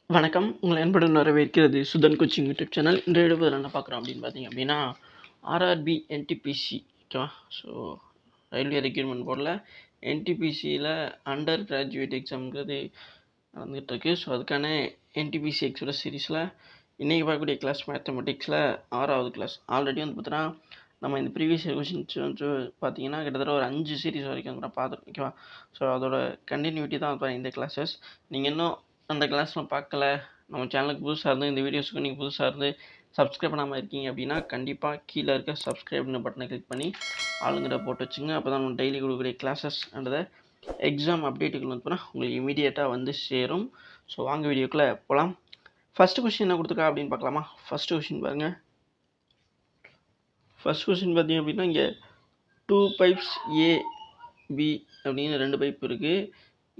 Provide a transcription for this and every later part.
வணக்கம். உங்களை அன்புடன் வரவேற்கிறது சுதன் கோச்சிங் யூடியூப் சேனல். இன்றைய வீடியோவில் என்ன பார்க்குறோம் அப்படின்னு பார்த்தீங்க அப்படின்னா, ஆர்ஆர்பி என்டிபிசி ஓகேவா. ஸோ ரயில்வே ரெக்ரூட்மெண்ட் போர்டில் என்டிபிசியில் அண்டர் கிராஜுவேட் எக்ஸாம்ங்கிறது நடந்துகிட்ருக்கு. ஸோ அதுக்கான என்டிபிசி எக்ஸ்பிரஸ் சீரீஸில் இன்றைக்கி பார்க்கக்கூடிய கிளாஸ் மேத்தமெட்டிக்ஸில் 6வது கிளாஸ். ஆல்ரெடி வந்து பார்த்தீங்கன்னா நம்ம இந்த ப்ரீவியஸ் கொஷின்ஸ் வந்து பார்த்தீங்கன்னா கிட்டத்தட்ட ஒரு 5 சீரீஸ் வரைக்கும் வந்து பார்த்துருக்கோம் ஓகேவா. ஸோ அதோட கண்டினியூட்டி தான் இப்போ இந்த கிளாஸஸ். நீங்கள் இன்னும் அந்த கிளாஸ்லாம் பார்க்கல, நம்ம சேனலுக்கு புதுசாக இருந்து இந்த வீடியோஸுக்கு நீங்கள் புதுசாக இருந்து சப்ஸ்கிரைப் பண்ணாமல் இருக்கீங்க அப்படின்னா கண்டிப்பாக கீழே இருக்க சப்ஸ்கிரைப்னு பட்டனை கிளிக் பண்ணி ஆளுங்கிட்ட போட்டு வச்சுங்க. அப்போ தான் நம்ம டெய்லி கொடுக்கக்கூடிய கிளாஸஸ் அண்ட் எக்ஸாம் அப்டேட்டுகள் வந்து போனால் உங்களுக்கு இமீடியட்டாக வந்து சேரும். ஸோ வாங்க வீடியோக்குள்ளே போகலாம். ஃபஸ்ட்டு கொஷின் என்ன கொடுத்துருக்கா அப்படின்னு பார்க்கலாமா. ஃபஸ்ட்டு கொஷின் பாருங்கள். ஃபஸ்ட் கொஷின் பார்த்தீங்க அப்படின்னா இங்கே 2 pipes A, B அப்படின்னு 2 பைப் இருக்குது.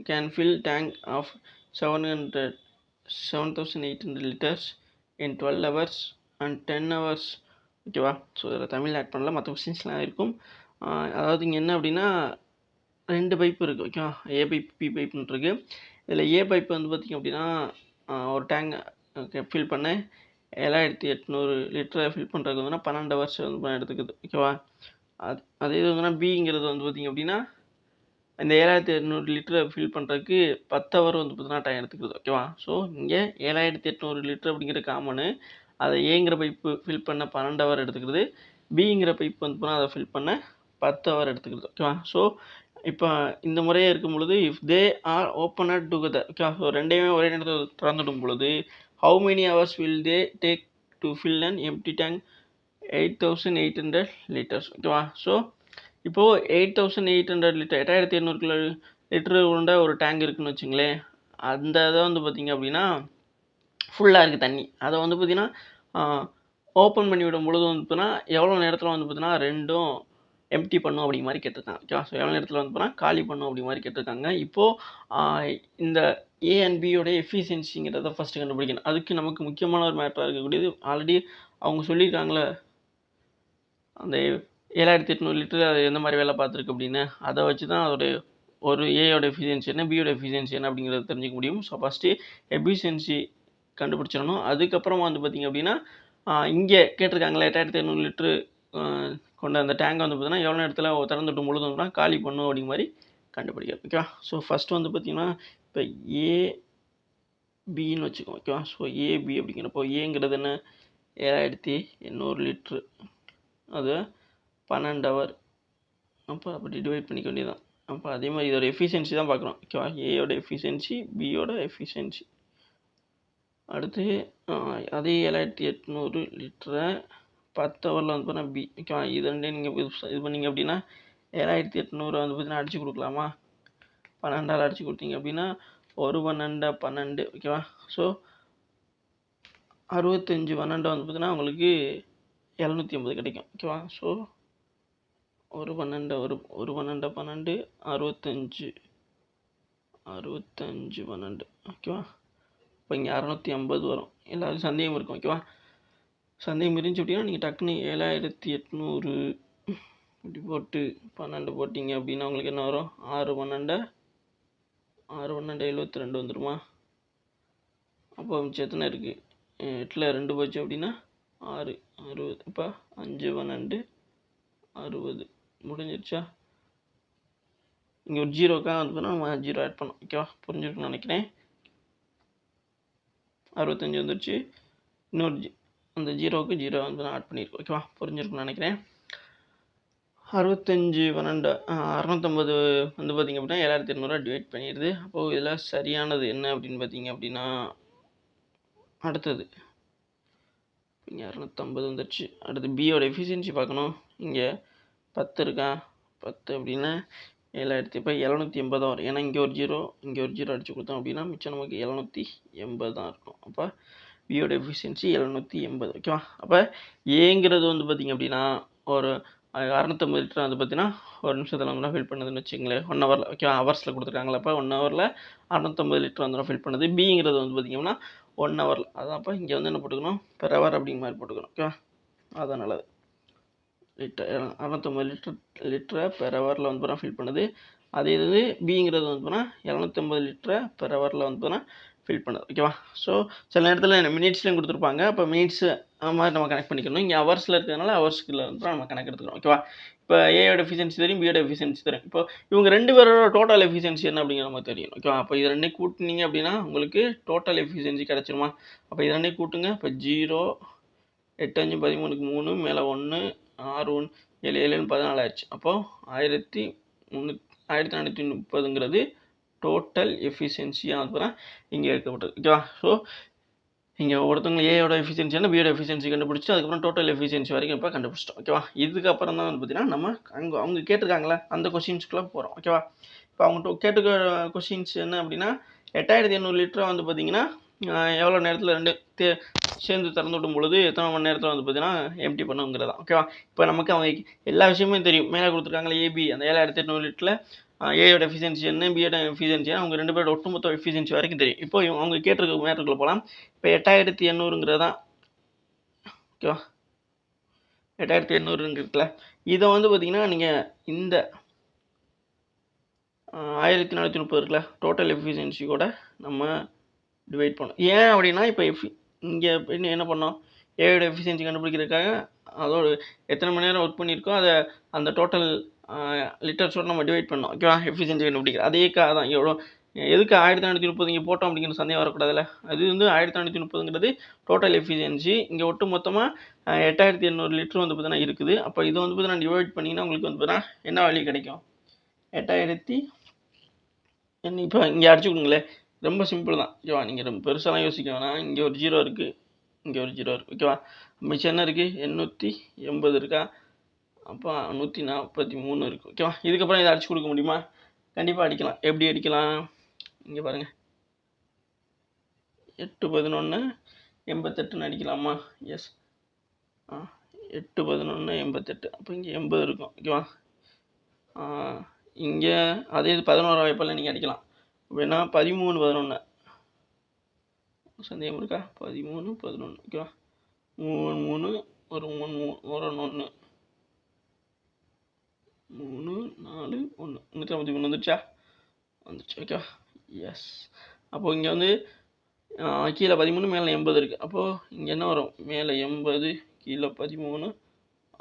Can fill tank of 7,800 litres in 12 hours and 10 hours ஓகேவா. ஸோ இதில் தமிழ் ஆட் பண்ணல, மற்ற கொஸ்டின்ஸ்லாம் இருக்கும். அதாவது இங்கே என்ன அப்படின்னா 2 பைப் இருக்குது ஓகேவா. ஏ பைப் பி பைப்னு இருக்குது. இதில் ஏ பைப் வந்து பார்த்திங்க அப்படின்னா ஒரு டேங்க் ஃபில் பண்ண 7,800 லிட்டரை ஃபில் பண்ணுறதுக்கு வந்துன்னா 12 hours வந்து எடுத்துக்குது ஓகேவா. அதே இது வந்துன்னா பிங்கிறது வந்து பார்த்திங்க அப்படின்னா இந்த 7,800 லிட்டரை ஃபில் பண்ணுறதுக்கு 10 hour வந்து பார்த்தீங்கன்னா டைம் எடுத்துக்குது ஓகேவா. ஸோ இங்கே 7,800 லிட்டர் அப்படிங்கிற காமனு, அதை ஏங்கிற பைப்பு ஃபில் பண்ண 12 hour எடுத்துக்கிறது, பிங்கிற பைப் வந்து போனால் அதை ஃபில் பண்ண 10 hour எடுத்துக்கிறது ஓகேவா. ஸோ இப்போ இந்த முறையே இருக்கும் பொழுது if they are open together ஓகேவா. ஸோ ரெண்டையுமே ஒரே நேரத்தில் திறந்துடும் பொழுது how many hours will they take to fill an empty tank 8,800 liters ஓகேவா. ஸோ இப்போது 8,800 லிட்டர் 8,800 லிட்டரு உள்ள ஒரு டேங்க் இருக்குதுன்னு வச்சுங்களேன். அந்த இதை வந்து பார்த்திங்க அப்படின்னா ஃபுல்லாக இருக்குது தண்ணி. அதை வந்து பார்த்திங்கன்னா ஓப்பன் பண்ணி விடும் பொழுது வந்து பார்த்தீங்கன்னா எவ்வளோ நேரத்தில் வந்து பார்த்தீங்கன்னா ரெண்டும் எம்டி பண்ணும் அப்படி மாதிரி கேட்டிருக்காங்க ஓகேவா. ஸோ எவ்வளோ நேரத்தில் வந்து பார்த்தீங்கன்னா காலி பண்ணும் அப்படி மாதிரி கேட்டிருக்காங்க. இப்போது இந்த ஏ அண்ட் பியோட எஃபிஷியன்சிங்கிறத ஃபஸ்ட்டு கண்டுபிடிக்கணும். அதுக்கு நமக்கு முக்கியமான ஒரு மேட்டராக இருக்கக்கூடியது ஆல்ரெடி அவங்க சொல்லியிருக்காங்களே அந்த 7,800 லிட்டர் அது எந்த மாதிரி வேலை பார்த்துருக்கு அப்படின்னு. அதை வச்சு தான் அதோடைய ஒரு ஏயோட எஃபிஷியன்சி என்ன, பியோட எஃபிஷியன்சி என்ன அப்படிங்கிறத தெரிஞ்சிக்க முடியும். ஸோ ஃபஸ்ட்டு எஃபிஷியன்சி கண்டுபிடிச்சிடணும். அதுக்கப்புறமா வந்து பார்த்திங்க அப்படின்னா இங்கே கேட்டிருக்காங்களே 8,800 லிட்ரு கொண்ட அந்த டேங்கை வந்து பார்த்திங்கன்னா எவ்வளோ நேரத்தில் திறந்துட்டு முழுதும் வந்து காலி பண்ணும் அப்படிங்க மாதிரி கண்டுபிடிக்கும் ஓகேவா. ஸோ ஃபஸ்ட்டு வந்து பார்த்திங்கன்னா இப்போ ஏபின்னு வச்சுக்கோம் ஓகேவா. ஸோ ஏபி அப்படிங்கிறப்போ ஏங்கிறது என்ன 7,800 லிட்ரு, அது 12 hour. அப்போ அப்படி டிவைட் பண்ணிக்க வேண்டியதான். அப்போ அதே மாதிரி இதோட எஃபிஷியன்சி தான் பார்க்குறோம் ஓகேவா. ஏயோட எஃபிஷியன்சி, பியோட எஃபிஷியன்சி. அடுத்து அதே 7,800 லிட்டரை 10 hourல வந்து பார்த்தீங்கன்னா பி ஓகேவா. இது ரெண்டையும் நீங்கள் இது பண்ணிங்க அப்படின்னா 7,800 வந்து பார்த்தீங்கன்னா அடித்து கொடுக்கலாமா. 12 அடித்து கொடுத்தீங்க அப்படின்னா 1/12 ஓகேவா. ஸோ 65 12 வந்து பார்த்தீங்கன்னா உங்களுக்கு 780 கிடைக்கும் ஓகேவா. ஸோ 1/12 12 65 12 ஓகேவா. இப்போ இங்கே 650 வரும். எல்லாரும் சந்தேகம் இருக்கும் ஓகேவா. சந்தேகம் இருந்துச்சு அப்படின்னா நீங்கள் டக்குன்னு 7,800 இப்படி போட்டு 12 போட்டிங்க அப்படின்னா உங்களுக்கு என்ன வரும், 6/12 72 வந்துடுமா. அப்போ மிச்சம் எத்தனை இருக்குது, 8ல் 2 போச்சு அப்படின்னா 6 60. இப்போ 5/12 60 முடிஞ்சிருச்சா. இங்கே ஒரு ஜீரோக்காக வந்து நம்ம 0 ஆட் பண்ணோம் ஓகேவா. புரிஞ்சிருக்குன்னு நினைக்கிறேன். 65 வந்துருச்சு. இன்னொரு அந்த 0க்கு 0 வந்து நான் ஆட் பண்ணியிருக்கேன் ஓகேவா. புரிஞ்சிருக்குன்னு நினைக்கிறேன். 65 12 650 வந்து பார்த்திங்க அப்படின்னா 7,800 டிவைட் பண்ணிடுது. அப்போது இதில் சரியானது என்ன அப்படின்னு பார்த்தீங்க அப்படின்னா அடுத்தது இங்கே 650 வந்துடுச்சு. அடுத்து பியோட எஃபிஷியன்சி பார்க்கணும். இங்கே 10 இருக்கா, 10 அப்படின்னா 7,000 இப்போ 780 வரும். ஏன்னா இங்கே ஒரு 0 இங்கே ஒரு 0 அடித்து கொடுத்தோம் அப்படின்னா மிச்சம் நமக்கு 780 தான் இருக்கும். அப்போ பியோட எஃபிஷியன்சி 780 ஓகேவா. அப்போ ஏங்கிறது வந்து பார்த்திங்க அப்படின்னா ஒரு 650 லிட்டர் வந்து பார்த்தீங்கன்னா ஒரு நிமிஷத்தில் வந்து ஃபில் பண்ணுதுன்னு வச்சுங்களேன். 1 ஹவரில் ஓகேவா. ஹவர்ஸில் கொடுத்துருக்காங்களா. அப்போ 1 ஹவரில் 650 லிட்டர் வந்து ஃபில் பண்ணுது. பிங்கிறது வந்து பார்த்திங்கன்னா 1 ஹவரில். அதான் அப்போ இங்கே வந்து என்ன போட்டுக்கணும், பெர் ஹவர் அப்படிங்கிற மாதிரி போட்டுக்கணும் ஓகேவா. அதான் நல்லது. லிட்டர் 650 லிட்டரை பெர் ஹவரில் வந்து ஃபில் பண்ணுது. அதே இது பிங்கிறது வந்து 750 லிட்டரை பெர் ஹவரில் வந்து ஃபில் பண்ணது. ஓகேவா? ஸோ சில நேரத்தில் மினிட்ஸ்லையும் கொடுத்துருப்பாங்க. அப்போ மினிட்ஸு அது மாதிரி நம்ம கனெக்ட் பண்ணிக்கணும். இங்கே ஹவர்ஸில் இருக்கிறதுனால ஹவர்ஸ்க்குள்ள வந்து நம்ம கணக்கு எடுத்துக்கிறோம். ஓகேவா? இப்போ ஏயோட எஃபிஷியன்சி தெரியும், பியோட எஃபிஷியன்சி தெரியும். இப்போ இவங்க 2 பேரோட டோட்டல் எஃபிஷியன்சி என்ன அப்படிங்கிற நமக்கு தெரியும். ஓகேவா? அப்போ இது 2 கூட்டினீங்க அப்படின்னா உங்களுக்கு டோட்டல் எஃபிஷியன்சி கிடச்சிருமா? அப்போ இது 2 கூட்டுங்க. இப்போ 0 8 5 13க்கு 3 மேலே 1 6 1 7 7 14 ஆயிடுச்சு. அப்போது 1430ங்கிறது டோட்டல் எஃபிஷியன்சியாக வந்து தான் இங்கே எடுக்கப்பட்டது. ஓகேவா? ஸோ இங்கே ஒருத்தவங்க ஏயோட எஃபிஷியன்சி என்ன பியோட எஃபிஷியன்சி கண்டுபிடிச்சி அதுக்கப்புறம் டோட்டல் எஃபிஷியன்சி வரைக்கும் இப்போ கண்டுபிடிச்சிட்டோம். ஓகேவா? இதுக்கப்புறம் தான் வந்து பார்த்தீங்கன்னா நம்ம அவங்க கேட்டிருக்காங்களே அந்த கொஷின்ஸ்க்குலாம் போகிறோம். ஓகேவா? இப்போ அவங்க கேட்டுக்க கொஷின்ஸ் என்ன அப்படின்னா 8800 லிட்டரை வந்து பார்த்தீங்கன்னா எவ்வளோ நேரத்தில் 2 சேர்ந்து திறந்து விடும் பொழுது எத்தனை மணி நேரத்தில் வந்து பார்த்தீங்கன்னா எம்டி பண்ணுங்கிறதா. ஓகேவா? இப்போ நமக்கு அவங்க எல்லா விஷயமே தெரியும். மேலே கொடுத்துருக்காங்களே ஏபி அந்த 7800 லிட்டரில் ஏயோட எஃபிஷியன்சி என்ன பியோட எஃபிஷியன்சி அவங்க 2 பேரோட ஒட்டுமொத்த எஃபிஷியன்சி வரைக்கும் தெரியும். இப்போ அவங்க கேட்டிருக்க மேட்டருக்குள்ள போகலாம். இப்போ 8800ங்கிறது தான். ஓகேவா? 8800ங்கிறதுல இதை வந்து பார்த்தீங்கன்னா நீங்கள் இந்த 1430 இருக்குல்ல டோட்டல் எஃபிஷியன்சி கூட நம்ம டிவைட் பண்ணோம். ஏன் அப்படின்னா இப்போ இங்கே என்ன பண்ணோம் ஏயோட எஃபிஷியன்சி கண்டுபிடிக்கிறதுக்காக அதோட எத்தனை மணி நேரம் ஒர்க் பண்ணியிருக்கோ அதை அந்த டோட்டல் லிட்டர்ஸோடு நம்ம டிவைட் பண்ணோம். ஓகேவா? எஃபிஷியன்சி கண்டுபிடிக்கிற அதேக்காக தான் எவ்வளோ எதுக்கு 1430 இங்கே போட்டோம் அப்படிங்கிற சந்தேகம் வரக்கூடாதுல்ல. அது வந்து 1430ங்கிறது டோட்டல் எஃபிஷியன்சி. இங்கே ஒட்டு மொத்தமாக 8800 லிட்டர் வந்து பார்த்தீங்கன்னா இருக்குது. அப்போ இது வந்து பார்த்தீங்கன்னா டிவைட் பண்ணிங்கன்னா உங்களுக்கு வந்து பார்த்தீங்கன்னா என்ன வேல்யூ கிடைக்கும்? 8000 என்ன இப்போ இங்கே அடிச்சுக்கோங்களேன். ரொம்ப சிம்பிள் தான். ஓகேவா? நீங்கள் ரொம்ப பெருசாலாம் யோசிக்க வேணாம். இங்கே ஒரு 0 இருக்குது, இங்கே ஒரு 0 இருக்குது. ஓகேவா? மிச்சம் என்ன இருக்குது? 880 இருக்கா? அப்போ 143 இருக்குது. ஓகேவா? இதுக்கப்புறம் இதை அடிச்சு கொடுக்க முடியுமா? கண்டிப்பாக அடிக்கலாம். எப்படி அடிக்கலாம்? இங்கே பாருங்கள் 8 11 88ன்னு அடிக்கலாமா? எஸ். 8 11 88. அப்போ இங்கே 80 இருக்கும். ஓகேவா? இங்கே அதே இது 11 வாய்ப்பில் நீங்கள் அடிக்கலாம். வேணா 13 11 சந்தேகம் இருக்கா? 13 11. ஓகேவா? 3 3 ஒரு 3 ஒரு 1 3 4 1 153 வந்துடுச்சா? வந்துடுச்சு. ஓகேவா? எஸ். அப்போது இங்கே வந்து கீழே 13 மேலே 80 இருக்குது. அப்போது இங்கே என்ன வரும்? மேலே 80 கீழே 13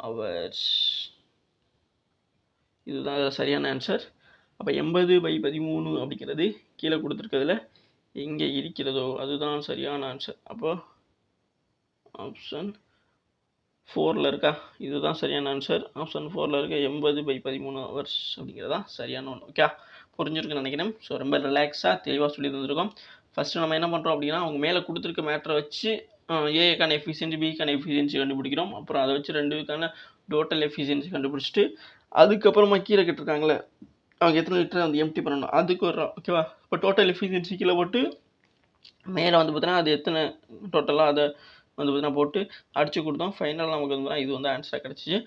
ஹவர்ஸ். இதுதான் சரியான ஆன்சர். அப்போ 80/13 அப்படிங்கிறது கீழே கொடுத்துருக்கிறதுல எங்கே இருக்கிறதோ அதுதான் சரியான ஆன்சர். அப்போது ஆப்ஷன் 4ல் இருக்கா? இதுதான் சரியான ஆன்சர். ஆப்ஷன் 4ல் இருக்க 80/13 ஹவர்ஸ் அப்படிங்கிறதா சரியான ஒன்று. ஓகே, புரிஞ்சிருக்குன்னு நினைக்கிறேன். ஸோ ரொம்ப ரிலாக்ஸாக தெளிவாக சொல்லி தந்துருக்கோம். ஃபஸ்ட்டு நம்ம என்ன பண்ணுறோம் அப்படின்னா அவங்க மேலே கொடுத்துருக்க மேட்டரை வச்சு ஏக்கான எஃபிஷியன்சி பிக்கான எஃபிஷியன்சி கண்டுபிடிக்கிறோம். அப்புறம் அதை வச்சு 2க்கான டோட்டல் எஃபிஷியன்சி கண்டுபிடிச்சிட்டு அதுக்கப்புறமா கீழே கேட்டிருக்காங்களே அவங்க எத்தனை லிட்டர் வந்து எம்டி பண்ணணும் அதுக்கு வர்றோம். ஓகேவா? இப்போ டோட்டல் எஃபிஷியன்சி கீழே போட்டு மேலே வந்து பார்த்தீங்கன்னா அது எத்தனை டோட்டலாக அதை வந்து பார்த்தீங்கன்னா போட்டு அடிச்சு கொடுத்தோம். ஃபைனலாக நமக்கு வந்து இது வந்து ஆன்சராக கிடச்சிச்சு.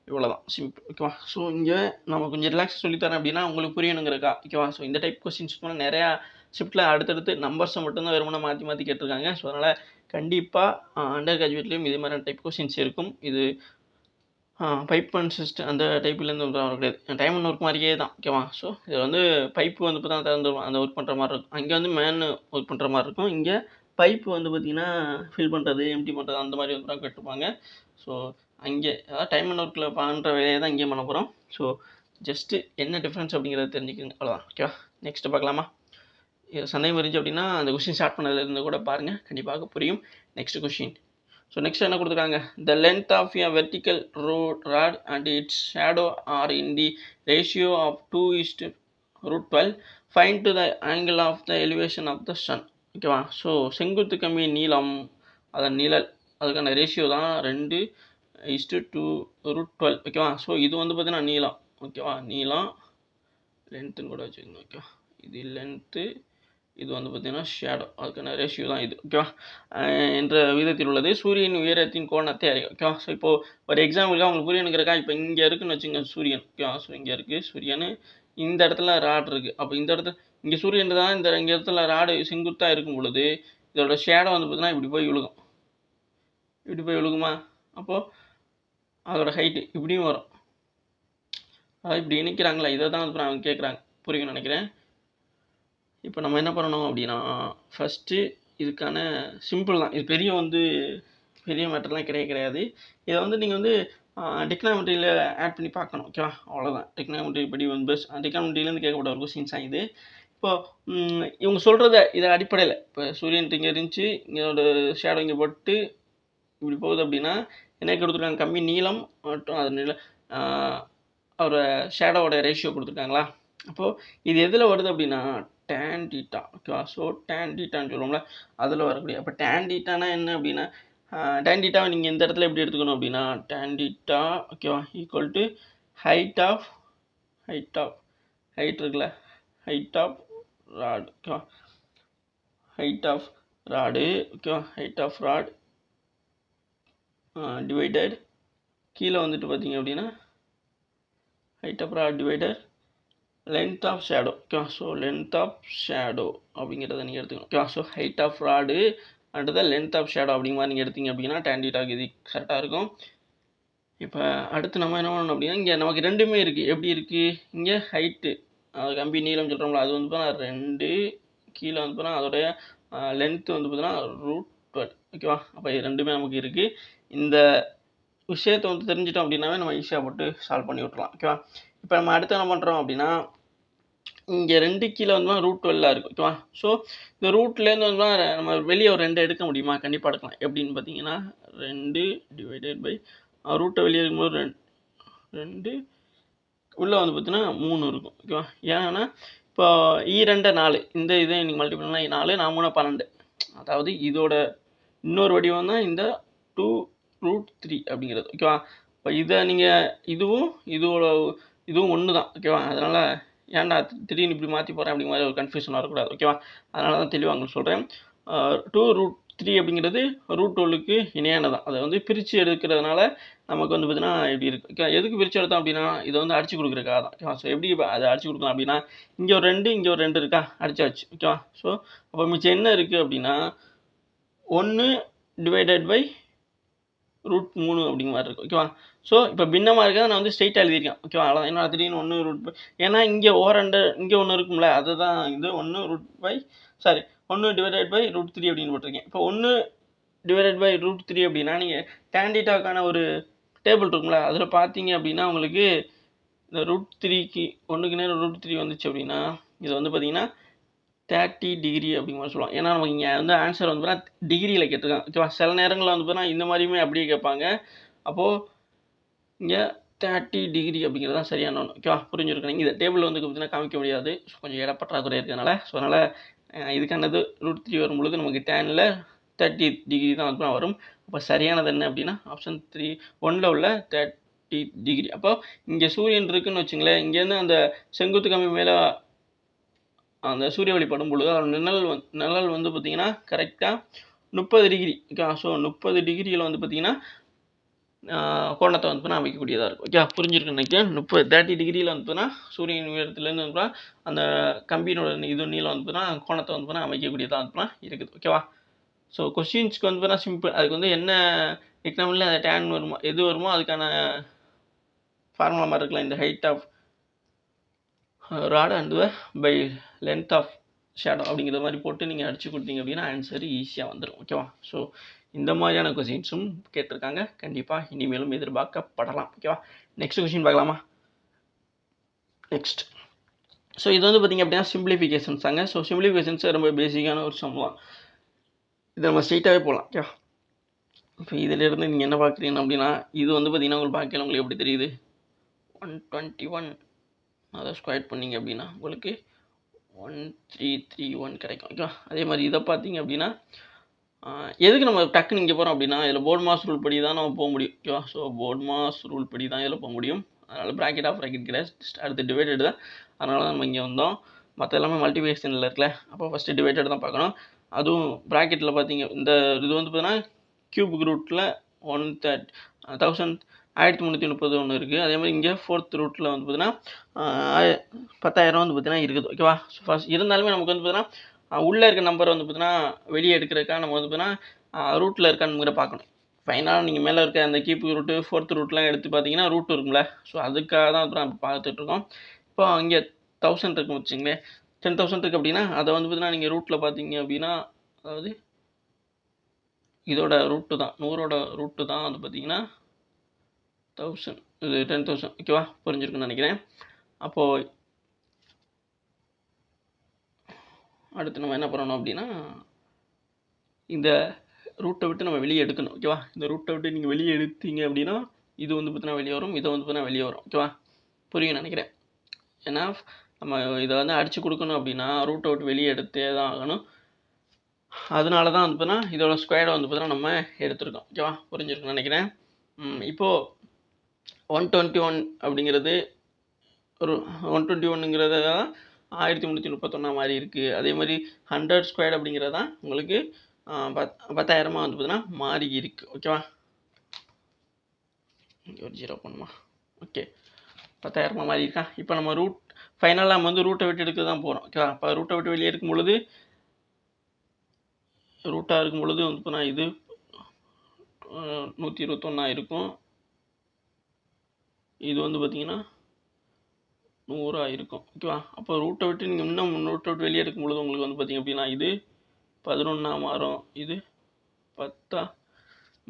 இவ்வளோதான், சிம்பிள். ஓகேவா? ஸோ இங்கே நம்ம கொஞ்சம் ரிலாக்ஸ் சொல்லித்தரேன் அப்படின்னா உங்களுக்கு புரியணுங்கிறக்கா. ஓகேவா? ஸோ இந்த டைப் கொஸ்டின்ஸ் நிறையா ஷிஃப்ட்டில் அடுத்தடுத்து நம்பர்ஸை மட்டும்தான் வெறுமனே மாற்றி மாற்றி கேட்டிருக்காங்க. ஸோ அதனால் கண்டிப்பாக அண்டர் கிராஜுவேட்லேயும் இதே மாதிரி டைப் கொஸ்டின்ஸ் இருக்கும். இது பைப் அண்ட் சிஸ்டம் அந்த டைப்லேருந்து கிடையாது, டைம் அண்ட் ஒர்க் மாதிரியே தான். ஓகேவா? ஸோ இது வந்து பைப்பு வந்து இப்போ தான் திறந்து அந்த ஒர்க் பண்ணுற மாதிரி இருக்கும். அங்கே வந்து மேன் ஒர்க் பண்ணுற மாதிரி இருக்கும். இங்கே பைப்பு வந்து பார்த்திங்கன்னா ஃபில் பண்ணுறது எம்டி பண்ணுறது அந்த மாதிரி வந்து தான் கட்டுப்பாங்க. ஸோ அங்கே அதாவது டைம் அண்ட் ஒர்க்கில் பண்ணுற வேலையை தான் இங்கே பண்ண போகிறோம். ஸோ ஜஸ்ட்டு என்ன டிஃப்ரென்ஸ் அப்படிங்கிறத தெரிஞ்சுக்கோங்க, அவ்வளோதான். ஓகேவா? நெக்ஸ்ட்டு பார்க்கலாமா? சந்தேகம் இருந்துச்சு அப்படின்னா அந்த கொஸ்டின் ஸ்டார்ட் பண்ணதுலேருந்து கூட பாருங்கள், கண்டிப்பாக புரியும். Next question. ஸோ நெக்ஸ்ட் என்ன கொடுத்துருக்காங்க? The length of a vertical rod and its shadow are in the ratio of 2:√12. Find to the angle of the elevation of the sun. ஓகேவா? ஸோ செங்குத்து கம்பி நீளம் அதன் நிழல் அதுக்கான ரேஷியோ தான் 2:2√12. ஓகேவா? ஸோ இது வந்து பார்த்தீங்கன்னா நீளம். ஓகேவா? நீளம் லென்த்துன்னு கூட வச்சுக்கோங்க. ஓகேவா? இது லென்த்து, இது வந்து பார்த்தீங்கன்னா ஷேடோ அதுக்கான ரேஷியோ தான் இது. ஓகேவா? என்ற விதத்தில் உள்ளது. சூரியன் உயரத்தின் கோணத்தை அறியும். ஓகேவா? ஸோ இப்போது ஒரு எக்ஸாம்பிளுக்காக உங்களுக்கு புரியணுங்கிறக்கா இப்போ இங்கே இருக்குன்னு வச்சுங்க சூரியன். ஓகேவா? ஸோ இங்கே இருக்குது சூரியன், இந்த இடத்துல ராடு இருக்குது. அப்போ இந்த இடத்துல இங்கே சூரியன் தான் இங்கே இடத்துல ராடு செங்குத்தாக இருக்கும் பொழுது இதோட ஷேடோ வந்து பார்த்தீங்கன்னா இப்படி போய் விழுகும். இப்படி போய் விழுகுமா? அப்போது அதோட ஹைட்டு இப்படியும் வரும். அதாவது இப்படி இணைக்கிறாங்களா, இதை தான் வந்து அவங்க கேட்குறாங்க. புரியும்னு நினைக்கிறேன். இப்போ நம்ம என்ன பண்ணணும் அப்படின்னா ஃபஸ்ட்டு இதுக்கான சிம்பிள் தான். இது பெரிய மேட்டர்லாம் கிடையாது. இதை நீங்கள் டிக்னாமெட்ரியில் ஆட் பண்ணி பார்க்கணும். ஓகேவா? அவ்வளோதான். டிக்னாமெட்ரி படி டிக்னாமெட்ரியிலேருந்து கேட்கப்பட்ட ஒரு கொஸ்டின்ஸ் தான் இது. இப்போ இவங்க சொல்கிறத இதை அடிப்படையில் இப்போ சூரியன் இங்கே இருந்துச்சு, இங்கோட ஷேடோ இங்கே போட்டு இப்படி போகுது அப்படின்னா என்ன கொடுத்துருக்காங்க? கம்மி நீளம் மற்றும் அது அவரோட ஷேடோவோட ரேஷியோ கொடுத்துருக்காங்களா? அப்போது இது எதில் வருது அப்படின்னா டேன் டீட்டா. ஓகேவா? ஸோ டேன் டீட்டான்னு சொல்லுவோம்ல, அதில் வரக்கூடிய. அப்போ டேன் டீட்டானா என்ன அப்படின்னா டேன் டீட்டாவை நீங்கள் இந்த இடத்துல எப்படி எடுத்துக்கணும் அப்படின்னா டேன் டீட்டா ஓகேவா ஈக்குவல் டு ஹைட் இருக்குல்ல, ஹைட் ஆஃப் ராடு. ஓகேவா? Height of rod. ஓகேவா? ஹைட் ஆஃப் ராட் டிவைடட் கீழே பார்த்தீங்க அப்படின்னா height of rod divided length of shadow. ஓகேவா? ஸோ லென்த் ஆஃப் ஷேடோ அப்படிங்கிறத நீங்கள் எடுத்துக்கணும். ஓகேவா? So height of rod and the length of shadow அப்படிங்கிற மாதிரி நீங்கள் எடுத்தீங்க அப்படின்னா டேன் டீட்டாக்கு இது கரெக்டாக இருக்கும். இப்போ அடுத்து நம்ம என்ன பண்ணணும் அப்படின்னா இங்கே நமக்கு ரெண்டுமே இருக்குது. எப்படி இருக்குது? இங்கே ஹைட்டு கம்பி நீளம் சொல்கிறோம்ல, அது பார்த்தா 2, கீழே பார்த்தா அதோடைய லென்த்து பார்த்தீங்கன்னா √12. ஓகேவா? அப்போ இது ரெண்டுமே நமக்கு இருக்குது. இந்த விஷயத்தை தெரிஞ்சிட்டோம் அப்படின்னாவே நம்ம ஈஸியாக போட்டு சால்வ் பண்ணி விட்டுலாம். ஓகேவா? இப்போ நம்ம அடுத்து என்ன பண்ணுறோம் அப்படின்னா இங்கே 2 கீழே √12 இருக்குது. ஓகேவா? ஸோ இந்த ரூட்லேருந்து நம்ம வெளியே ஒரு 2 எடுக்க முடியுமா? கண்டிப்பாக எடுக்கலாம். எப்படின்னு பார்த்தீங்கன்னா 2 டிவைடட் பை ரூட்டை வெளியே இருக்கும்போது 2 உள்ளே பார்த்தீங்கன்னா 3 இருக்கும். ஓகேவா? ஏன்னா இப்போ 2 4 இந்த இதை நீங்கள் மல்டிபிள் பண்ணால் 4, 4 3 12. அதாவது இதோட இன்னொரு வடிவம் தான் இந்த 2√3 அப்படிங்கிறது. ஓகேவா? இப்போ இதை நீங்கள் இதுவும் ஒன்று தான். ஓகேவா? அதனால் ஏன்டா திடீர்னு இப்படி மாற்றி போகிறேன் அப்படிங்கிற மாதிரி ஒரு கன்ஃபியூஷன் வரக்கூடாது. ஓகேவா? அதனால தான் தெளிவாக உங்களுக்கு சொல்கிறேன். 2√3 அப்படிங்கிறது √12க்கு இணையானதான். அதை பிரித்து எடுக்கிறதுனால நமக்கு பார்த்தீங்கன்னா எப்படி இருக்குது. ஓகே, எதுக்கு பிரித்து எடுத்தோம் அப்படின்னா இதை அடிச்சு கொடுக்குறதுக்காக தான். ஓகேவா? ஸோ எப்படி அதை அடிச்சு கொடுக்கலாம் அப்படின்னா இங்கே ஒரு 2 இங்கே ஒரு 2 இருக்கா, அடிச்சாச்சு. ஓகேவா? ஸோ அப்போ மிச்சம் என்ன இருக்குது அப்படின்னா 1 டிவைடட் பை √3 அப்படிங்கிற மாதிரி இருக்குது. ஓகேவா? ஸோ இப்போ பின்னமாக இருக்கிறத நான் ஸ்ட்ரெயிட்டாக எழுதியிருக்கேன். ஓகேவா? அவ்வளோ என்ன திடீர்னு 1 ஏன்னா இங்கே இங்கே ஒன்று இருக்கும்ல, அதுதான் இது 1 டிவைடட் பை √3 அப்படின்னு போட்டிருக்கேன். இப்போ 1 டிவைடட் பை √3 அப்படின்னா நீங்கள் டேன் டீட்டாக்கான ஒரு டேபிள் இருக்கும்ல, அதில் பார்த்தீங்க அப்படின்னா உங்களுக்கு இந்த √3க்கு 1க்கு நேரம் √3 வந்துச்சு அப்படின்னா இது பார்த்தீங்கன்னா 30 டிகிரி அப்படிங்கிற மாதிரி சொல்லுவாங்க. ஏன்னா நமக்கு இங்கே ஆன்சர் பார்த்தீங்கன்னா டிகிரியில் கேட்டிருக்காங்க. ஓகேவா? சில நேரங்களில் பார்த்தீங்கன்னா இந்த மாதிரியுமே அப்படியே கேட்பாங்க. அப்போது இங்கே 30 டிகிரி அப்படிங்கிறது தான் சரியான ஒன்று. ஓகேவா? புரிஞ்சுருக்கணும். இந்த டேபிள் பார்த்தீங்கன்னா காமிக்க முடியாது, கொஞ்சம் இடப்பற்றாக்குறை இருக்கிறதுனால. ஸோ அதனால் இதுக்கானது √3 வரும்பொழுது நமக்கு டேனில் 30 டிகிரி தான் வரும். அப்போ சரியானது என்ன அப்படின்னா ஆப்ஷன் 1ல் உள்ள 30 டிகிரி. அப்போ இங்கே சூரியன் இருக்குதுன்னு வச்சுங்களேன், இங்கேருந்து அந்த செங்குத்து கம்பி மேலே அந்த சூரிய ஒளி படும் பொழுது அதோட நிழல் பார்த்தீங்கன்னா கரெக்டாக 30 டிகிரி. ஓகே? ஸோ 30 டிகிரியில் பார்த்தீங்கன்னா கோணத்தை அமைக்கக்கூடியதாக இருக்கும். ஓகே, புரிஞ்சிருக்குன்னு நினைக்கிறேன். 30 டிகிரியில் பார்த்தீங்கன்னா சூரியன் உயரத்துலேருந்து அந்த கம்பியினோட நீளம் கோணத்தை அமைக்கக்கூடியதாக இருக்குது. ஓகேவா? ஸோ கொஸ்டின்ஸ்க்கு பார்த்தீங்கன்னா சிம்பிள். அதுக்கு என்ன எக்ஸாம்பிள் அந்த டேன் வருமோ எது வருமோ அதுக்கான ஃபார்முலா மாதிரி இருக்கலாம். இந்த height of rod and by length of shadow அப்படிங்கிற மாதிரி போட்டு நீங்கள் அடிச்சு கொடுத்தீங்க அப்படின்னா ஆன்சர் ஈஸியாக வந்துடும். ஓகேவா? ஸோ இந்த மாதிரியான கொஸ்டின்ஸும் கேட்டிருக்காங்க. கண்டிப்பாக இனிமேலும் எதிர்பார்க்கப்படலாம். ஓகேவா? நெக்ஸ்ட் கொஸ்டின் பார்க்கலாமா? நெக்ஸ்ட் ஸோ இது பார்த்தீங்க அப்படின்னா சிம்பிளிஃபிகேஷன்ஸ் தாங்க. ஸோ சிம்பிளிஃபிகேஷன்ஸ் ரொம்ப பேசிக்கான ஒரு சம்பவம். இதை நம்ம ஸ்ட்ரெயிட்டாகவே போகலாம். ஓகேவா? இப்போ இதிலிருந்து நீங்கள் என்ன பார்க்குறீங்க அப்படின்னா இது பார்த்தீங்கன்னா உங்களுக்கு பார்க்கல உங்களுக்கு எப்படி தெரியுது 121 அதை ஸ்கொயர் பண்ணிங்க அப்படின்னா உங்களுக்கு 1331 கிடைக்கும். ஓகேவா? அதே மாதிரி இதை பார்த்தீங்க அப்படின்னா எதுக்கு நம்ம டக்குன்னு இங்கே போகிறோம் அப்படின்னா இதில் போர்ட் மாஸ் ரூல் படி தான் நம்ம போக முடியும். ஓகேவா? ஸோ போர்ட் மாஸ் ரூல் படி தான் இதில் போக முடியும். அதனால் ப்ராக்கெட் ஆஃப் ப்ராக்கெட் கிடையாது, அடுத்து டிவைடட் தான். அதனால தான் நம்ம இங்கே வந்தோம். மற்ற எல்லாமே மல்டிபிகேஷனில் இருக்குல்ல, அப்போ ஃபஸ்ட்டு டிவைடட் தான் பார்க்கணும். அதுவும் ப்ராக்கெட்டில் பார்த்தீங்க இந்த இது பார்த்தீங்கன்னா கியூபிக் ரூட்டில் 1330 ஒன்று இருக்குது. அதே மாதிரி இங்கே 4th ரூட்டில் பார்த்தீங்கன்னா 10,000 பார்த்தீங்கன்னா இருக்குது. ஓகேவா? ஸோ ஃபஸ்ட் இருந்தாலுமே நமக்கு பார்த்தீங்கன்னா உள்ளே இருக்க நம்பர் பார்த்தீங்கன்னா வெளியே எடுக்கிறதுக்காக நம்ம பார்த்தீங்கன்னா ரூட்டில் இருக்கான்னு பார்க்கணும். ஃபைனலாக நீங்கள் மேலே இருக்க அந்த கியூபிக் ரூட்டு 4th ரூட்லாம் எடுத்து பார்த்தீங்கன்னா ரூட் இருக்கும்ல, ஸோ அதுக்காக தான் நம்ம பார்த்துட்ருக்கோம். இப்போ இங்கே 1000 இருக்குன்னு வச்சுங்களேன், 10,000 இருக்குது அப்படின்னா அதை வந்து பார்த்தீங்கன்னா நீங்கள் ரூட்டில் பார்த்தீங்க அப்படின்னா அதாவது இதோட ரூட்டு தான் 100ஓட ரூட்டு தான் வந்து பார்த்தீங்கன்னா 1000 இது 10,000 ஓகேவா புரிஞ்சிருக்குன்னு நினைக்கிறேன். அப்போது அடுத்து நம்ம என்ன பண்ணணும் அப்படின்னா இந்த ரூட்டை விட்டு நம்ம வெளியே எடுக்கணும் ஓகேவா. இந்த ரூட்டை விட்டு நீங்கள் வெளியே எடுத்தீங்க அப்படின்னா இது வந்து பார்த்தீங்கன்னா வெளியே வரும், இதை வந்து பார்த்தீங்கன்னா வெளியே வரும் ஓகேவா. புரியும் நினைக்கிறேன். ஏன்னா நம்ம இதை வந்து அடித்து கொடுக்கணும் அப்படின்னா ரூட்டை விட்டு வெளியே எடுத்தே தான் ஆகணும். அதனால தான் வந்து பார்த்தீங்கன்னா இதோட ஸ்கொயரை வந்து பார்த்தீங்கன்னா நம்ம எடுத்துருக்கோம் ஓகேவா புரிஞ்சிருக்குன்னு நினைக்கிறேன். இப்போது 121 அப்படிங்கிறது ஒரு 121ங்கிறத தான் 1331 மாதிரி இருக்குது. அதே மாதிரி 100 ஸ்கொயர் அப்படிங்கிறது தான் உங்களுக்கு 10,000 வந்து பார்த்தீங்கன்னா மாறி இருக்குது ஓகேவா. இங்கே ஒரு 0 பண்ணுமா ஓகே 10,000 மாறி இருக்கா. இப்போ நம்ம ஃபைனலாக நம்ம வந்து ரூட்டை விட்டு எடுக்க தான் போகிறோம் ஓகேவா. அப்போ ரூட்டை விட்டு வெளியே இருக்கும் பொழுது ரூட்டாக இருக்கும் பொழுது வந்து பார்த்தீங்கன்னா இது 121 இருக்கும். இது வந்து பார்த்தீங்கன்னா 100 இருக்கும் ஓகேவா. அப்போ ரூட்டை விட்டு நீங்கள் இன்னும் ரூட்டை விட்டு வெளியே எடுக்கும் பொழுது உங்களுக்கு வந்து பார்த்தீங்க அப்படின்னா இது 11 மாறும், இது 10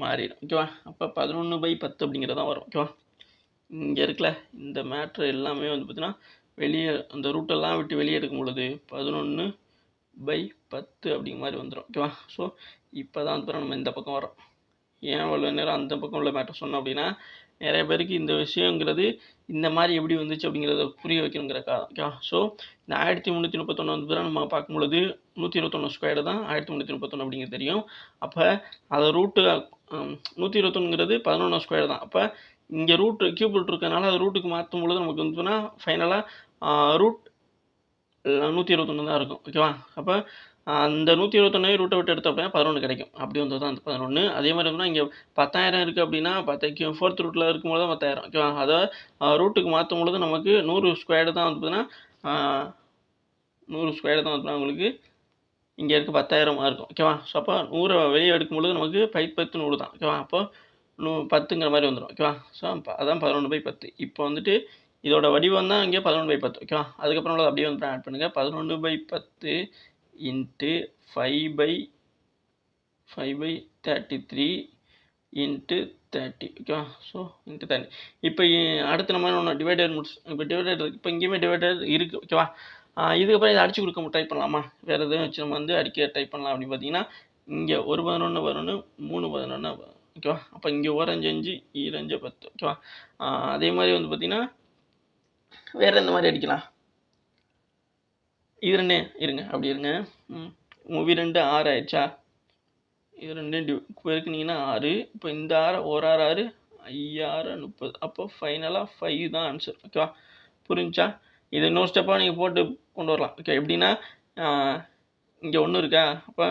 மாறிடும் ஓகேவா. அப்போ 11/10 அப்படிங்கிறதான் வரும் ஓகேவா. இங்கே இருக்கல இந்த மேட்ரு எல்லாமே வந்து பார்த்தீங்கன்னா வெளியே அந்த ரூட்டெல்லாம் விட்டு வெளியே எடுக்கும் பொழுது 11/10 அப்படிங்கிற மாதிரி வந்துடும் ஓகேவா. ஸோ இப்போ தான் வந்து நம்ம இந்த பக்கம் வரோம். ஏன் அவ்வளோ நேரம் அந்த பக்கம் உள்ள மேட்டர் சொன்னோம் அப்படின்னா நிறைய பேருக்கு இந்த விஷயங்கிறது இந்த மாதிரி எப்படி வந்துச்சு அப்படிங்கிறத புரிய வைக்கணுங்கிறக்கா ஓகேவா. ஸோ இந்த 1331 வந்து நம்ம பார்க்கும்பொழுது 121 ஸ்கொயர் தான் 1331 அப்படிங்கிறது தெரியும். அப்போ அதை ரூட்டு 121ங்கிறது 11 ஸ்கொயர் தான். அப்போ இங்கே ரூட்டு கியூப் ரூட் இருக்கிறதுனால அது ரூட்டுக்கு மாற்றும் பொழுது நமக்கு வந்துன்னா ஃபைனலாக ரூட் 121 தான் இருக்கும் ஓகேவா. அப்போ அந்த 121 ரூட்டை விட்டு எடுத்த அப்படின்னா 11 கிடைக்கும். அப்படி வந்து தான் அந்த 11. அதே மாதிரி வந்து இங்கே 10,000 இருக்குது அப்படின்னா 10 4th ரூட்டில் இருக்கும்போது தான் 10,000 ஓகேவா. அதை ரூட்டுக்கு மாற்றும் பொழுது நமக்கு 100 ஸ்கொயர் தான் வந்து பார்த்தீங்கன்னா 100 ஸ்கொயர் தான் வந்து உங்களுக்கு இங்கே இருக்க 10,000 இருக்கும் ஓகேவா. ஸோ அப்போ 100 வெளியே எடுக்கும்பொழுது நமக்கு 10 100 தான் ஓகேவா. அப்போ 10ங்கிற மாதிரி வந்துடும் ஓகேவா. ஸோ அதான் 11/10. இப்போ வந்துட்டு இதோட வடிவம் தான் இங்கே 11/10 ஓகேவா. அதுக்கப்புறம் அப்படியே வந்து ஆட் பண்ணுங்கள். 11/10 இன்ட்டு 5/33 இன்ட்டு 30 ஓகேவா. So into 30. இப்போ அடுத்து நம்ம ஒன்று டிவைடர் இப்போ டிவைடர் இப்போ இங்கேயுமே டிவைடர் இருக்குது ஓகேவா. இதுக்கப்புறம் இதை அடிச்சு கொடுக்க ட்ரை பண்ணலாமா. வேறு எதுவும் வச்சு நம்ம வந்து அடிக்க ட்ரை பண்ணலாம் அப்படின்னு பார்த்தீங்கன்னா இங்கே 1 11 வரணும் 3 11 ஓகேவா. அப்போ இங்கே 1 5 5 2 5 10 ஓகேவா. அதே மாதிரி வந்து பார்த்தீங்கன்னா வேறு எந்த மாதிரி அடிக்கலாம். இது ரெண்டு இருங்க அப்படி இருங்க. 2 6 ஆயிடுச்சா. இது 2 பெருக்குனீங்கன்னா 6. இப்போ இந்த 6 ஒரு 6 6 5 30. அப்போ ஃபைனலாக 5 தான் ஆன்சர் ஓகேவா. புரிஞ்சா. இது இன்னொரு ஸ்டெப்பாக நீங்கள் போட்டு கொண்டு வரலாம் ஓகே. எப்படின்னா இங்கே 1 இருக்கா. அப்போ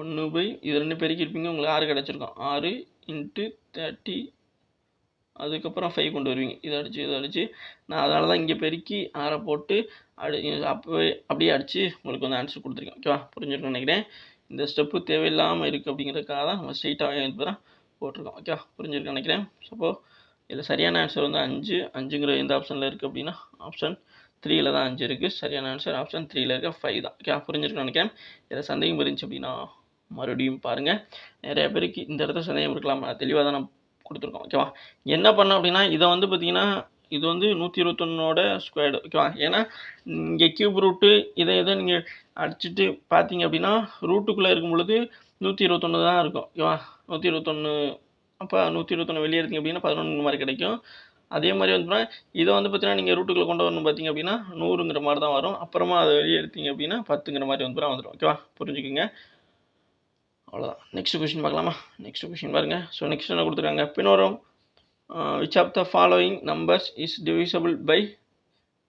1 இது 2 பெருக்கிருப்பீங்க உங்களுக்கு 6 கிடச்சிருக்கும். 6 இன்ட்டு 30 அதுக்கப்புறம் 5 கொண்டு வருவீங்க. இதை அடித்து நான் அதனால தான் இங்கே பெருக்கி 6 போட்டு அப்படியே அடித்து உங்களுக்கு வந்து ஆன்சர் கொடுத்துருக்கேன் ஓகேவா. புரிஞ்சுருக்குன்னு நினைக்கிறேன். இந்த ஸ்டெப்பு தேவையில்லாமல் இருக்குது அப்படிங்கிறதுக்காக தான் நம்ம ஸ்ட்ரெயிட்டாகவே வந்து தான் போட்டிருக்கோம் ஓகேவா. புரிஞ்சுருக்குன்னு நினைக்கிறேன். ஸோ இதில் சரியான ஆன்சர் வந்து 5ங்கிற எந்த ஆப்ஷனில் இருக்குது அப்படின்னா ஆப்ஷன் 3ல் தான் 5 இருக்குது. சரியான ஆன்சர் ஆப்ஷன் 3ல் இருக்க 5 தான் ஓகே. புரிஞ்சுருக்குன்னு நினைக்கிறேன். இதில் சந்தேகம் இருந்துச்சு அப்படின்னா மறுபடியும் பாருங்கள். நிறைய பேருக்கு இந்த இடத்துல சந்தேகம் இருக்கலாம். தெளிவாக தான் நான் கொடுத்துருக்கோம் ஓகேவா. என்ன பண்ணோம் அப்படின்னா இதை வந்து பார்த்தீங்கன்னா இது வந்து 121ஓட ஸ்கொயர்டு ஓகேவா. ஏன்னா இங்கே கியூப் ரூட்டு இதை நீங்கள் அடிச்சுட்டு பார்த்தீங்க அப்படின்னா ரூட்டுக்குள்ளே இருக்கும் பொழுது 121 தான் இருக்கும் ஓகேவா. 121 அப்போ 121 வெளியே எடுத்தீங்க அப்படின்னா 11 மாதிரி கிடைக்கும். அதே மாதிரி வந்து இதை வந்து பார்த்தீங்கன்னா நீங்கள் ரூட்டுக்குள்ளே கொண்டு வரணும் பார்த்தீங்க அப்படின்னா 100ங்கிற மாதிரி தான் வரும். அப்புறமா அதை வெளியே எடுத்தீங்க அப்படின்னா 10ங்கிற மாதிரி வந்து வந்துடும் ஓகேவா. புரிஞ்சுக்குங்க. அவ்வளோதான். நெக்ஸ்ட் கொஷின் பார்க்கலாமா. நெக்ஸ்ட் கொஷின் பாருங்கள். ஸோ நெக்ஸ்ட் என்ன கொடுத்துருக்காங்க. பின்வரும் which of the following numbers is divisible by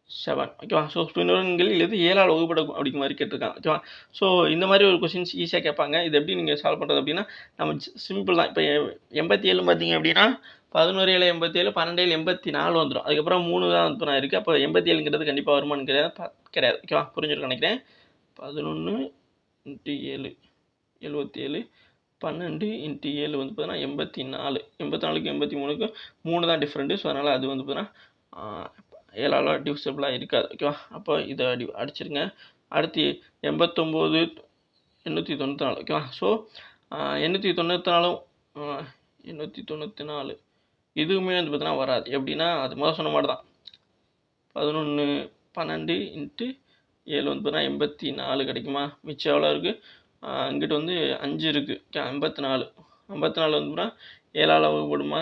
7 ஓகேவா. ஸோ பின்வருங்கள் இது 7ஆல் வகுப்படும் அப்படிங்கிற மாதிரி கேட்டிருக்காங்க ஓகேவா. ஸோ இந்த மாதிரி ஒரு கொஷின்ஸ் ஈஸியாக கேட்பாங்க. இது எப்படி நீங்கள் சால்வ் பண்ணுறது அப்படின்னா நம்ம சிம்பிள் தான். இப்போ 87 பார்த்தீங்க அப்படின்னா 11 7 87 12 7 84 வந்துடும். அதுக்கப்புறம் 3 தான் வந்து நான் இருக்குது. அப்போ 87ங்கிறது கண்டிப்பாக வருமானு கிடையாது ஓகேவா. புரிஞ்சுட்டு நினைக்கிறேன். 11 × 7 77 12 × 7 வந்து பார்த்தீங்கன்னா 84. 84க்கும் 83க்கும் 3 தான் டிஃப்ரெண்ட்டு. ஸோ அதனால் அது வந்து பார்த்தீங்கன்னா 7ஆல் டிவிசிபிளாக இருக்காது. ஓகேவா? அப்போ இதை அடிச்சிருங்க. அடுத்து 89 894. ஓகேவா? ஸோ 894 894 இதுவுமே வந்து பார்த்தீங்கன்னா வராது. எப்படின்னா அது முதல் சொன்ன மாதிரி தான். 11 12 இன்ட்டு 7 வந்து பார்த்தீங்கன்னா 84 கிடைக்குமா? மிச்சம் எவ்வளோ இருக்குது? இங்கிட்ட வந்து 5 இருக்குது. 54 54 வந்து பார்த்தீங்கன்னா 7ஆல் வகுப்படுமா?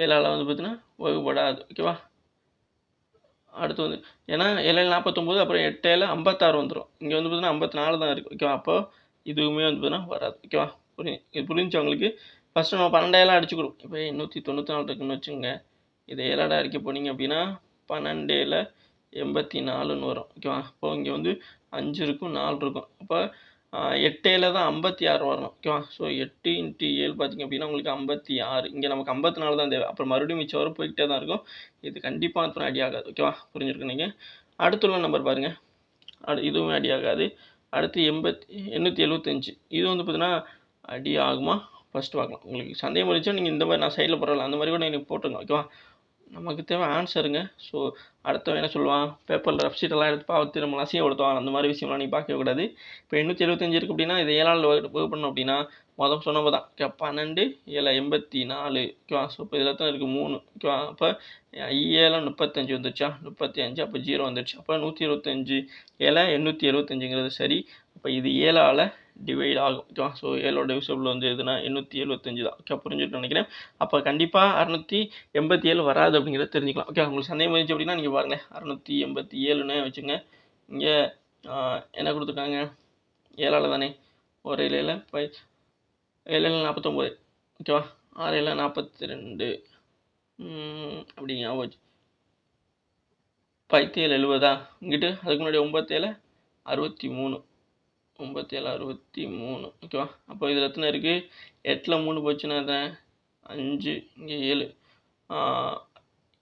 7ஆல் வந்து பார்த்தீங்கன்னா வகுப்படாது. ஓகேவா? அடுத்து வந்து ஏன்னா 7 49 அப்புறம் 8 56 வந்துடும். இங்கே வந்து பார்த்தீங்கன்னா 54 தான் இருக்குது. ஓகேவா? அப்போ இதுவுமே வந்து பார்த்தீங்கன்னா வராது. ஓகேவா? இது புரிஞ்சு உங்களுக்கு ஃபஸ்ட்டு நம்ம 12 அடிச்சு கொடுக்கும். இப்போ 894 இருக்குன்னு வச்சுங்க. இதை 7ஆல் அடிக்க போனீங்க அப்படின்னா 12 84ன்னு வரும். ஓகேவா? அப்போ இங்கே வந்து 5 இருக்கும் 4 இருக்கும். அப்போ 8 தான் 56 வரணும். ஓகேவா? ஸோ 8 இன்ட்டு 7 பார்த்தீங்க அப்படின்னா உங்களுக்கு 56. இங்கே நமக்கு 54 தான் தேவை. அப்புறம் மறுபடியும் மிச்சம் வரும் போய்கிட்டே தான் இருக்கும். இது கண்டிப்பாக அப்புறம் அடி ஆகாது. ஓகேவா? புரிஞ்சிருக்கு நீங்கள். அடுத்துள்ள நம்பர் பாருங்கள். இதுவுமே அடி ஆகாது. அடுத்து 875 இது வந்து பார்த்தீங்கன்னா அடி ஆகுமா? ஃபஸ்ட்டு பார்க்கலாம். உங்களுக்கு சந்தேகம் இருந்துச்சா நீங்கள் இந்த மாதிரி நான் சைடில் போடலாம், அந்த மாதிரி கூட எனக்கு போட்டுருங்க. ஓகேவா? நமக்கு தேவை ஆன்சருங்க. ஸோ அடுத்தவன் என்ன சொல்லுவான்? பேப்பரில் ரஃப் ஷீட்டெல்லாம் எடுத்து பார்த்து நம்ம அசிங்கப்படுத்துவான். அந்த மாதிரி விஷயம்லாம் நீங்கள் பார்க்கவே கூடாது. இப்போ 875 இருக்குது அப்படின்னா இதை 7ஆல் வகுப்பு பண்ணணும் அப்படின்னா மொதல் சொன்னப்போ தான் 12 7 84. ஓகேவா? ஸோ இப்போ இதில் தான் இருக்குது 3. ஓகேவா? அப்போ 7 35 வந்துருச்சா? 35. அப்போ 0 வந்துருச்சு. அப்போ 125 7 875ங்கிறது சரி. அப்போ இது 7ஆல் டிவைட் ஆகும். ஓகேவா? ஸோ 7ஓட டிவிசிபிள் வந்து எதுனா 875 தான். ஓகே, புரிஞ்சுட்டு நினைக்கிறேன். அப்போ கண்டிப்பாக 687 வராது அப்படிங்கிறத தெரிஞ்சுக்கலாம். ஓகே, உங்களுக்கு சந்தேகம் இருந்துச்சு அப்படின்னா நீங்கள் பாருங்களேன். 687ன்னு வச்சுங்க. இங்கே என்ன கொடுத்துருக்காங்க? 7ஆல் தானே. ஒரு 7 7 49. ஓகேவா? 6 42 அப்படிங்க. ஆச்சு 17 70. இங்கிட்டு அதுக்கு முன்னாடி 9 63 9 ஓகேவா? அப்போ இதில் எத்தனை இருக்குது? 8ல் 3 போச்சுன்னா எத்தனை? 5. இங்கே 7.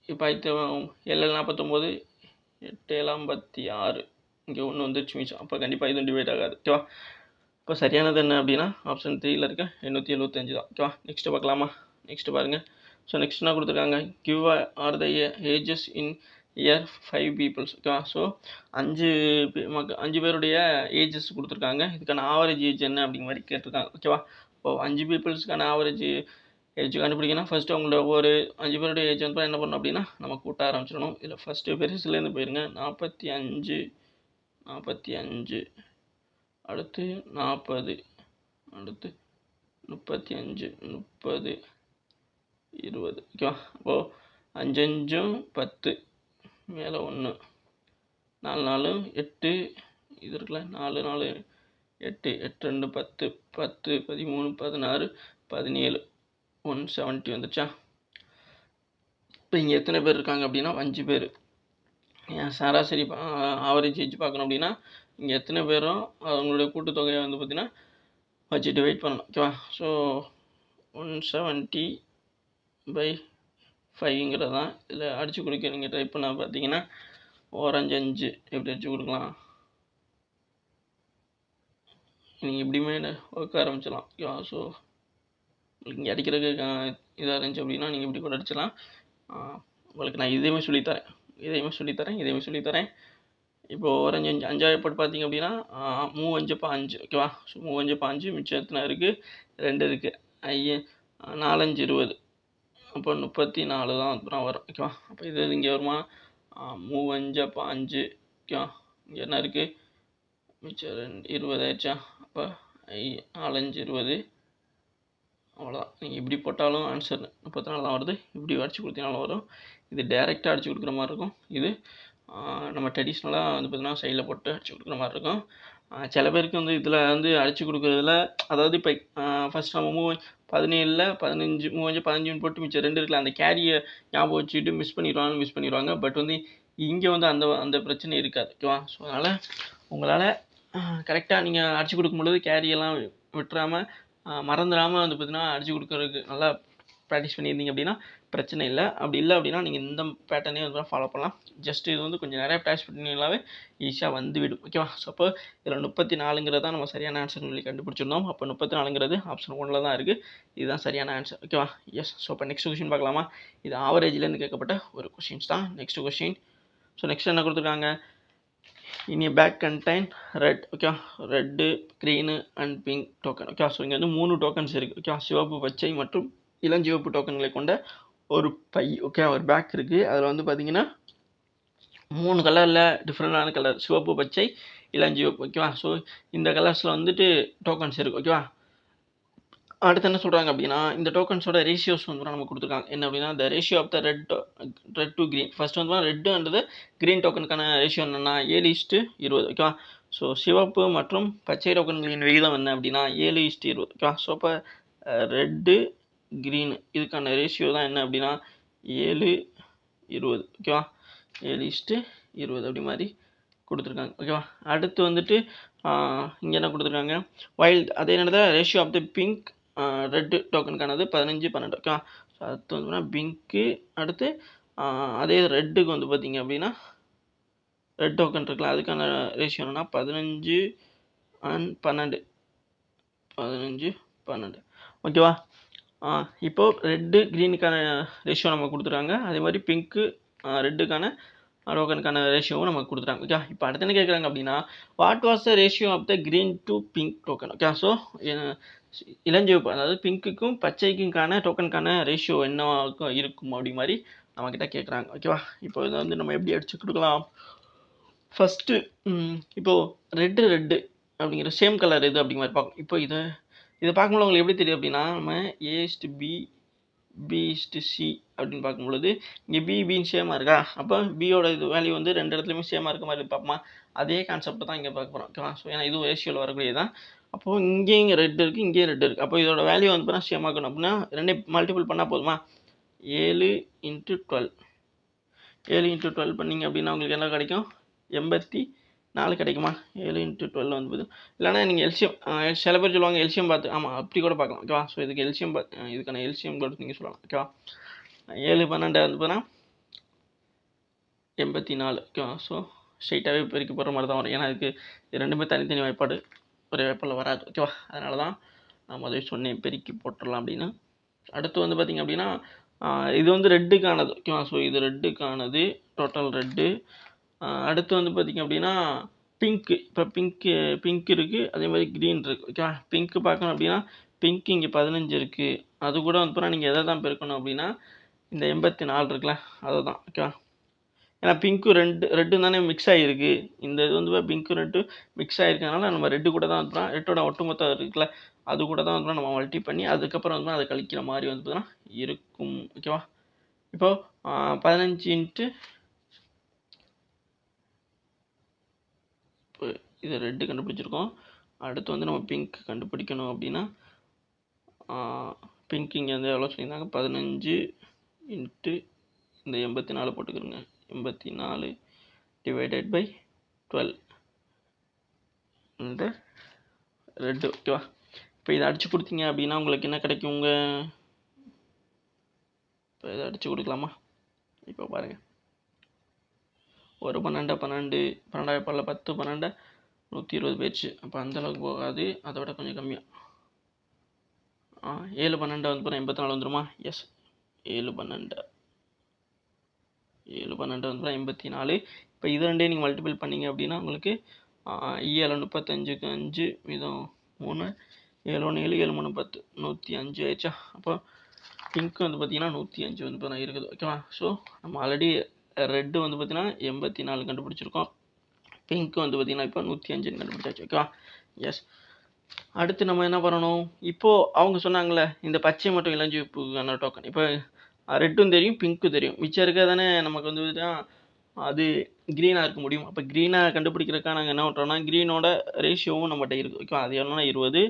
இப்போ 7 49 8 56. இங்கே 1 வந்துருச்சு மிச்சம். அப்போ கண்டிப்பாக இதுவும் டிவைட் ஆகாது. ஓகேவா? இப்போ சரியானது என்ன அப்படின்னா ஆப்ஷன் 3ல் இருக்க 875 தான். ஓகேவா? நெக்ஸ்ட்டு பார்க்கலாமா? நெக்ஸ்ட்டு பாருங்கள். ஸோ நெக்ஸ்ட் என்ன கொடுத்துருக்காங்க? Give are the ages in year 5 peoples. ஓகேவா? ஸோ 5 பேருடைய ஏஜஸ் கொடுத்துருக்காங்க. இதுக்கான ஆவரேஜ் ஏஜ் என்ன அப்படிங்கிற மாதிரி கேட்டிருக்காங்க. ஓகேவா? இப்போ 5 பீப்புள்ஸ்க்கான ஆவரேஜ் ஏஜ் கண்டுபிடிக்கணும். ஃபஸ்ட்டு அவங்களோட ஒரு 5 பேருடைய ஏஜ் வந்து என்ன பண்ணணும் அப்படின்னா நம்ம கூட்ட ஆரம்பிச்சிடணும். இதில் ஃபஸ்ட்டு பெருசுலேருந்து போயிருங்க. 45 அடுத்து 40 அடுத்து 35 30 20. ஓகேவா? அப்போது 5 5 10 மேலே 1 4 4 8 இது இருக்குல்ல 4 4 8 8 2 10 10 13 16 17 170 வந்துச்சா? இப்போ இங்கே எத்தனை பேர் இருக்காங்க அப்படின்னா 5 பேர். சராசரி ஆவரேஜ் ஏஜ் பார்க்கணும் அப்படின்னா இங்கே எத்தனை பேரும் அவங்களுடைய கூட்டுத்தொகையை வந்து பார்த்திங்கன்னா வச்சு டிவைட் பண்ணணும். ஓகேவா? ஸோ 170/5ங்கிறது தான் இதில் அடித்து கொடுக்க நீங்கள் ட்ரை பண்ண பார்த்தீங்கன்னா ஒரு 5 5 எப்படி அடித்து கொடுக்கலாம்? நீங்கள் இப்படியுமே ஒர்க் ஆரம்பிச்சிடலாம். ஓகேவா? ஸோ உங்களுக்கு இங்கே அடிக்கிறதுக்கு இதாக இருந்துச்சு அப்படின்னா நீங்கள் இப்படி கூட அடிச்சிடலாம். உங்களுக்கு நான் இதையுமே சொல்லித்தரேன். இப்போது ஒரு 5 5 போட்டு பார்த்தீங்க அப்படின்னா 3 5 5. ஓகேவா? ஸோ 3 5 5 மிச்சம் எத்தனை இருக்குது? 2 இருக்குது. 4 5 20. அப்போ 34 தான் அப்புறம் வரும். ஓகேவா? அப்போ இது இங்கே வருமா? 3 5 5. ஓகேவா? இங்கே என்ன இருக்குது? மிச்சம் 20 ஆயிடுச்சா? அப்போ 4 5 20. அவ்வளோதான். நீங்கள் இப்படி போட்டாலும் ஆன்சர் 34 தான் வருது. இப்படி அடிச்சு கொடுத்தீங்கனாலும் வரும். இது டைரெக்டாக அடிச்சு கொடுக்குற மாதிரி இருக்கும். இது நம்ம ட்ரெடிஷ்னலாக வந்து பார்த்தீங்கன்னா சைடில் போட்டு அடிச்சு கொடுக்குற மாதிரி இருக்கும். சில பேருக்கு வந்து இதில் வந்து அடிச்சு கொடுக்குறதுல அதாவது இப்போ ஃபஸ்ட் நம்ம 17 15 15 போட்டு மிச்சம் 2 இருக்குல்ல அந்த கேரியை ஞாபகம் வச்சுட்டு மிஸ் பண்ணிடுவாங்க. பட் வந்து இங்கே வந்து அந்த பிரச்சனை இருக்காது. ஓகேவா? ஸோ அதனால் உங்களால் கரெக்டாக நீங்கள் அடிச்சு கொடுக்கும்பொழுது கேரியெல்லாம் விட்டுறாமல் மறந்துடாமல் வந்து பார்த்தீங்கன்னா அடிச்சு கொடுக்குறதுக்கு நல்லா ப்ராக்டிஸ் பண்ணியிருந்தீங்க அப்படின்னா பிரச்சனை இல்லை. அப்படி இல்லை அப்படின்னா நீங்கள் இந்த பேட்டர்னே வந்து ஃபாலோ பண்ணலாம். ஜஸ்ட் இது வந்து கொஞ்சம் நிறைய ப்ராக்டிஸ் பண்ணிங்கனாவே ஈஸியாக வந்துவிடும். ஓகேவா? ஸோ அப்போ இதில் 34ங்கிறது தான் நம்ம சரியான ஆன்சர்னு சொல்லி கண்டுபிடிச்சிருந்தோம். அப்போ 34ங்கிறது ஆப்ஷன் 1ல் தான் இருக்குது. இதுதான் சரியான ஆன்சர். ஓகேவா? எஸ். ஸோ இப்போ நெக்ஸ்ட் கொஸ்டின் பார்க்கலாமா? இது ஆவரேஜ்லேருந்து கேட்கப்பட்ட ஒரு கொஸ்டின்ஸ் தான். Next question. ஸோ நெக்ஸ்ட் என்ன கொடுத்துருக்காங்க? In a bag contain red. Okay, red, green and pink token. Okay, so இங்கே வந்து 3 டோக்கன்ஸ் இருக்குது. ஓகே, சிவப்பு, பச்சை மற்றும் இளஞ்சிவப்பு டோக்கன்களை கொண்ட ஒரு பை. ஓகே, ஒரு பேக் இருக்குது. அதில் வந்து பார்த்தீங்கன்னா 3 கலரில் டிஃப்ரெண்டான கலர், சிவப்பு, பச்சை, இளஞ்சிவப்பு. ஓகேவா? ஸோ இந்த கலர்ஸில் வந்துட்டு டோக்கன்ஸ் இருக்குது. ஓகேவா? அடுத்து என்ன சொல்கிறாங்க அப்படின்னா, இந்த டோக்கன்ஸோட ரேஷியோஸ் வந்து நமக்கு கொடுத்துருக்காங்க. என்ன அப்படின்னா, the ratio of the red to green. First வந்து ரெட்டுன்றது க்ரீன் டோக்கனுக்கான ரேஷியோ என்னென்னா 7:20. ஓகேவா? ஸோ சிவப்பு மற்றும் பச்சை டோக்கன்களின் விகிதம் என்ன அப்படின்னா 7:20. ஓகேவா? ஸோ அப்போ ரெட்டு, க்ரீனு இதுக்கான ரேஷியோ தான் என்ன அப்படின்னா 7:20. ஓகேவா? 7:20 அப்படி மாதிரி கொடுத்துருக்காங்க. ஓகேவா? அடுத்து வந்துட்டு இங்கே என்ன கொடுத்துருக்காங்க, வைல்ட் அதே என்னது ratio of the pink red டோக்கனுக்கானது 15:12. ஓகேவா? ஸோ அடுத்து வந்து பிங்க்கு, அடுத்து அதே ரெட்டுக்கு வந்து பார்த்திங்க அப்படின்னா ரெட் டோக்கன் இருக்குல்ல, அதுக்கான ரேஷியோ என்னன்னா 15:12. 15:12. ஓகேவா? இப்போது ரெட்டு க்ரீனுக்கான ரேஷியோ நமக்கு கொடுத்துருக்காங்க. அதே மாதிரி பிங்க்கு ரெட்டுக்கான டோக்கனுக்கான ரேஷியோவும் நமக்கு கொடுத்துட்டாங்க. ஓகே, இப்போ அடுத்து என்ன கேட்குறாங்க அப்படின்னா, what was the ratio of the green to pink token. Okay, so இளஞ்சிவப்பு அதாவது பிங்க்குக்கும் பச்சைக்கும்கான டோக்கனுக்கான ரேஷியோ என்ன இருக்கும் அப்படி மாதிரி நம்மக்கிட்ட கேட்குறாங்க. ஓகேவா? இப்போ இதை வந்து நம்ம எப்படி அடிச்சு கொடுக்கலாம்? ஃபஸ்ட்டு இப்போது ரெட்டு அப்படிங்கிற சேம் கலர் இது அப்படிங்கிற மாதிரி பார்க்கணும். இப்போ இதை பார்க்கும்போது உங்களுக்கு எப்படி தெரியும் அப்படின்னா, நம்ம A:B, B:C அப்படின்னு பார்க்கும்பொழுது இங்கே பின்னு சேமாக இருக்கா, அப்போ பியோட இது வேல்யூ வந்து 2 இடத்துலையுமே சேமாக இருக்க மாதிரி பார்ப்போமா? அதே கான்செப்ட் தான் இங்கே பார்க்க போகிறோம். ஓகேவா? ஸோ ஏன்னா இதுவும் ரேஷியோவில் வரக்கூடியது தான். அப்போது இங்கேயும் ரெட் இருக்குது, இங்கேயும் ரெட் இருக்குது. அப்போ இதோட வேல்யூ வந்து பார்த்தா சேமாக இருக்கணும் அப்படின்னா 2 மல்டிபிள் பண்ணால் போதுமா? 7×12. 7×12 பண்ணிங்க அப்படின்னா உங்களுக்கு என்ன கிடைக்கும்? 84 கிடைக்குமா? 7×12 வந்து போதும். இல்லைனா நீங்கள் எல்சிஎம், சில பேர் சொல்லுவாங்க எல்சிஎம் பார்த்து, ஆமாம் அப்படி கூட பார்க்கலாம். ஓகேவா? ஸோ இதுக்கு எல்சிஎம் இதுக்கான எல்சிஎம் கொடுத்து நீங்கள் சொல்லலாம். ஓகேவா? 7×12 வந்து பார்த்தா 84. ஓகேவா? ஸோ ஸ்ட்ரைட்டாகவே பெருக்கி போடுற மாதிரி தான் வரும். ஏன்னா இதுக்கு ரெண்டுமே தனித்தனி வாய்ப்பாடு, ஒரே வாய்ப்பாடில் வராது. ஓகேவா? அதனால தான் நான் முதல்ல சொன்னேன் பெருக்கி போட்டுடலாம் அப்படின்னு. அடுத்து வந்து பார்த்திங்க அப்படின்னா இது வந்து ரெட்டுக்கானது. ஓகேவா? ஸோ இது ரெட்டுக்கானது, டோட்டல் ரெட்டு. அடுத்து வந்து பார்த்திங்க அப்படின்னா பிங்க்கு. இப்போ பிங்க் இருக்குது, அதே மாதிரி க்ரீன் இருக்குது. ஓகேவா? பிங்க்கு பார்க்கணும் அப்படின்னா பிங்க் இங்கே 15 இருக்குது. அது கூட வந்து பார்த்தா நீங்கள் எதை தான் பெருக்கணும் அப்படின்னா இந்த 84 இருக்குல்ல அதை தான். ஓகேவா? ஏன்னா பிங்க்கும் ரெட்டும் தானே மிக்ஸ் ஆகிருக்கு. இந்த இது வந்து பிங்க்கும் ரெட்டும் மிக்ஸ் ஆகிருக்கனால நம்ம ரெட்டு கூட தான் வந்து ரெட்டோட ஒட்டுமொத்தம் இருக்குல்ல அது கூட தான் வந்து நம்ம மல்டி பண்ணி அதுக்கப்புறம் வந்து அதை கழிக்கிற மாதிரி வந்து பார்த்தீங்கன்னா இருக்கும். ஓகேவா? இப்போது 15 இப்போ இது ரெட்டு கண்டுபிடிச்சிருக்கோம். அடுத்து வந்து நம்ம பிங்க் கண்டுபிடிக்கணும் அப்படின்னா பிங்க் இங்கே வந்து எவ்வளோ சொல்லியிருந்தாங்க, 15 இன்ட்டு இந்த 84 போட்டுக்கிறோங்க. 84 டிவைடட் பை 12 இந்த ரெட்டு. ஓகேவா? இப்போ இதை அடித்து கொடுத்தீங்க அப்படின்னா உங்களுக்கு என்ன கிடைக்குங்க? இப்போ இதை அடித்து கொடுக்கலாமா? இப்போ பாருங்கள், ஒரு 12 12 12 10 12 120 போயிடுச்சு. அப்போ அந்தளவுக்கு போகாது, அதை விட கொஞ்சம் கம்மியாக 7×12 வந்து பாருங்கள் 84 வந்துடுமா? எஸ், 7×12 வந்து 84. இப்போ இது ரெண்டே நீங்கள் மல்டிபிள் பண்ணிங்க அப்படின்னா உங்களுக்கு 7 35க்கு 5 மீதம் 3 7 1 7 7 3 10 105 ஆயிடுச்சா? அப்போ பிங்க் வந்து பார்த்தீங்கன்னா 105 வந்து இப்போ இருக்குது. ஓகேவா? ஸோ நம்ம ஆல்ரெடி ரெட்டு வந்து பார்த்தீங்கன்னா 84 கண்டுபிடிச்சிருக்கோம். பிங்க் வந்து பார்த்தீங்கன்னா இப்போ 105 கண்டுபிடிச்சாச்சு. ஓகேவா? எஸ். அடுத்து நம்ம என்ன பண்ணணும்? இப்போது அவங்க சொன்னாங்களே இந்த பச்சை மற்றும் இளஞ்சிவப்புக்கான டோக்கன். இப்போ ரெட்டும் தெரியும், பிங்க்கும் தெரியும். மிச்சம் இருக்க தானே நமக்கு வந்து அது க்ரீனாக இருக்க முடியும். அப்போ க்ரீனாக கண்டுபிடிக்கிறதுக்காக நாங்கள் என்ன பண்ணுறோம்னா க்ரீனோட ரேஷியோவும் நம்மகிட்ட இருக்குது. ஓகேவா? அது எவ்வளோனா 20.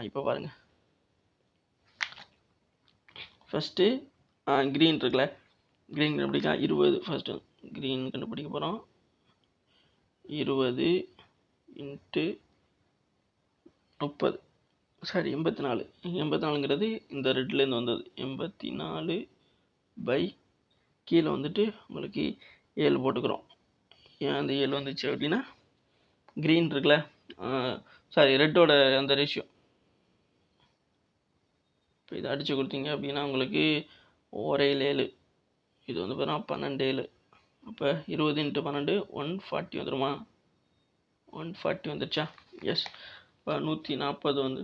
இப்போ பாருங்கள், ஃபஸ்ட்டு க்ரீன் இருக்குல்ல, க்ரீன் கண்டுபிடிக்க 20. ஃபஸ்ட்டு க்ரீன் கண்டுபிடிக்க போகிறோம். 20 × 30 சாரி 84. 84ங்கிறது இந்த ரெட்லேருந்து வந்தது. 84 பை கீழே வந்துட்டு உங்களுக்கு 7 போட்டுக்கிறோம். ஏன் அந்த 7 வந்துச்சு அப்படின்னா க்ரீன் இருக்குல்ல, சாரி ரெட்டோட அந்த ரேஷியோ. இப்போ இதை அடித்து கொடுத்தீங்க அப்படின்னா உங்களுக்கு 1/7. இது வந்து பார்த்தீங்கன்னா 12/7. அப்போ 20 × 12 140 வந்துடுமா? 140 வந்துடுச்சா? எஸ். இப்போ 140 வந்து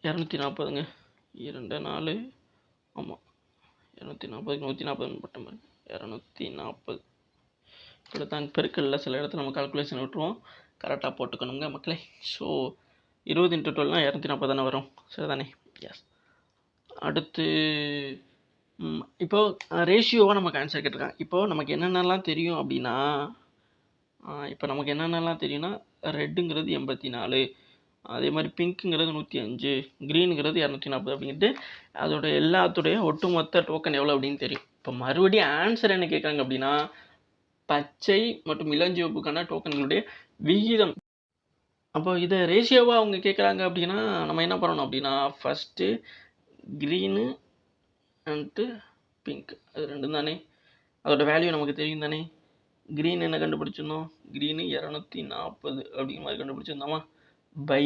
240ங்க. 2 4 ஆமாம் 240க்கு 140 போட்ட மாதிரி 240. இப்படி தான் பெருக்கல்ல சில இடத்துல நம்ம கால்குலேஷன் விட்டுருவோம், கரெக்டாக போட்டுக்கணுங்க மக்களே. ஸோ 20 × 12னா 240 தானே வரும், சரிதானே? எஸ். அடுத்து இப்போது ரேஷியோவாக நமக்கு ஆன்சர் கேட்டிருக்காங்க. இப்போது நமக்கு என்னென்னலாம் தெரியும் அப்படின்னா, இப்போ நமக்கு என்னென்னலாம் தெரியும்னா ரெட்டுங்கிறது 84, அதே மாதிரி பிங்க்குங்கிறது 105, க்ரீனுங்கிறது 240 அப்படின்ட்டு அதோட எல்லாத்துடைய ஒட்டுமொத்த டோக்கன் எவ்வளோ அப்படின்னு தெரியும். இப்போ மறுபடியும் ஆன்சர் என்ன கேட்குறாங்க அப்படின்னா பச்சை மற்றும் இளஞ்சிவப்புக்கான டோக்கன்களுடைய விகிதம். அப்போ இதை ரேஷியோவாக அவங்க கேட்குறாங்க அப்படின்னா நம்ம என்ன பண்ணணும் அப்படின்னா ஃபஸ்ட்டு க்ரீனு அண்டு பிங்க் அது ரெண்டும் தானே, அதோட வேல்யூ நமக்கு தெரியும் தானே. க்ரீன் என்ன கண்டுபிடிச்சிருந்தோம்? க்ரீனு 240 அப்படிங்கிற மாதிரி கண்டுபிடிச்சிருந்தோமா பை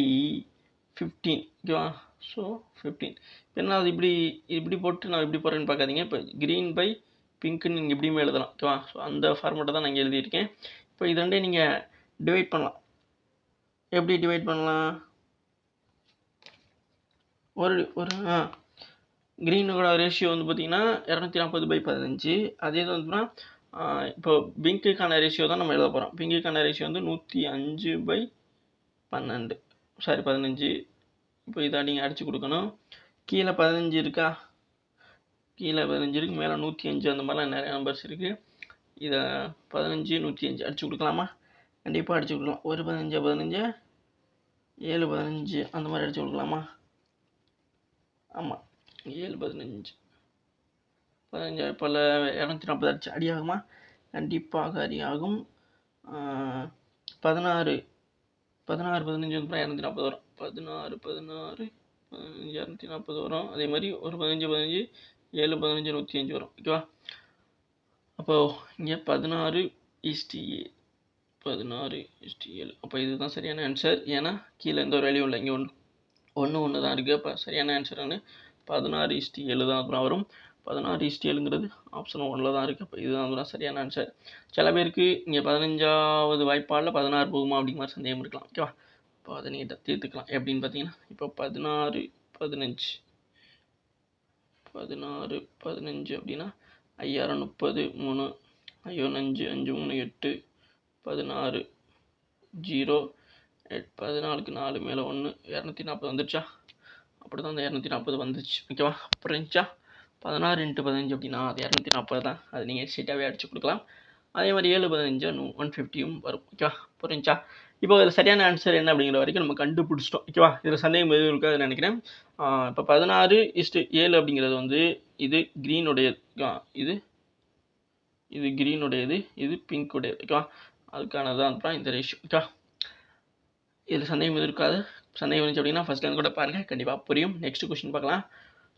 15. ஓகேவா? ஸோ 15. என்ன அது இப்படி போட்டு நான் இப்படி போகிறேன்னு பார்க்காதீங்க. இப்போ க்ரீன் பை பிங்க்குன்னு நீங்கள் இப்படியுமே எழுதலாம். ஓகேவா? ஸோ அந்த ஃபார்மேட்டை தான் நான் இங்கே எழுதியிருக்கேன். இப்போ இது ரெண்டே நீங்கள் டிவைட் பண்ணலாம். எப்படி டிவைட் பண்ணலாம்? ஒரு க்ரீனோட ரேஷியோ வந்து பார்த்தீங்கன்னா 240/15. அதே இது வந்துன்னா இப்போ பிங்க்குக்கான ரேஷியோ தான் நம்ம எழுத போகிறோம். பிங்க்குக்கான ரேஷியோ வந்து 105/12. சாரி 15. இப்போ இதை நீங்கள் அடித்து கொடுக்கணும். கீழே 15 இருக்கா? கீழே 15 இருக்குது, மேலே 105, அந்த மாதிரிலாம் நிறைய நம்பர்ஸ் இருக்குது. இதை 15 105 அடித்து கொடுக்கலாமா? கண்டிப்பாக அடித்து கொடுக்கலாம். ஒரு 15 15 7 15 அந்த மாதிரி அடித்து கொடுக்கலாமா? ஆமாம் 7 15 இப்போ 240 அடிச்சு அடியாகுமா? கண்டிப்பாக அடியாகும். 16 15 வந்து 240 வரும். 16 15 240 வரும். அதே மாதிரி ஒரு 15 15 7 15 105 வரும். ஓகேவா? அப்போது இங்கே 16:7. 16:7. அப்போ இதுதான் சரியான ஆன்சர். ஏன்னா கீழே எந்த ஒரு வேல்யூ இல்லை, இங்கே ஒன்று தான் இருக்குது. அப்போ சரியான ஆன்சர் வந்து 16:7 தான் அப்புறம் வரும். 16:7ங்கிறது ஆப்ஷன் 1 தான் இருக்குது. அப்போ இதுதான் சரியான ஆன்சர். சில பேருக்கு இங்கே 15வது வாய்ப்பாடில் 16 போகுமா அப்படிங்கிற மாதிரி சந்தேகம் இருக்கலாம். ஓகேவா? இப்போ அதை நீங்கள் தீர்த்துக்கலாம். எப்படின்னு பார்த்தீங்கன்னா இப்போ 16 15 அப்படின்னா 5030 3 5 5 3 8 16 0 14க்கு 4 மேலே 1 240 வந்துடுச்சா? அப்படி தான் அந்த 240 வந்துச்சு. ஓகேவா? புரிஞ்சா? 16 × 15 அப்படின்னா அது 240 தான். அது நீங்கள் ஸ்ட்ரெயிட்டாகவே அடிச்சு கொடுக்கலாம். அதே மாதிரி 7 15 150யும் வரும். ஓகேவா? புரிஞ்சா? இப்போ இதில் சரியான ஆன்சர் என்ன அப்படிங்கிற வரைக்கும் நம்ம கண்டுபிடிச்சிட்டோம். ஓகேவா? இதில் சந்தேகம் எதுவும் இருக்காதுன்னு நினைக்கிறேன். இப்போ 16:7 அப்படிங்கிறது வந்து இது க்ரீனுடையது. இது க்ரீனுடையது, இது பிங்க்குடையது. ஓகேவா? அதுக்கானதான் அப்புறம் இந்த ரேஷியோ. ஓகேவா? இதில் சந்தேகம் எதுவும் இருக்காது. சந்தேகம் இருந்துச்சு அப்படின்னா ஃபஸ்ட்லேருந்து கூட பாருங்கள், கண்டிப்பாக புரியும். நெக்ஸ்ட் கொஸ்டின் பார்க்கலாம்.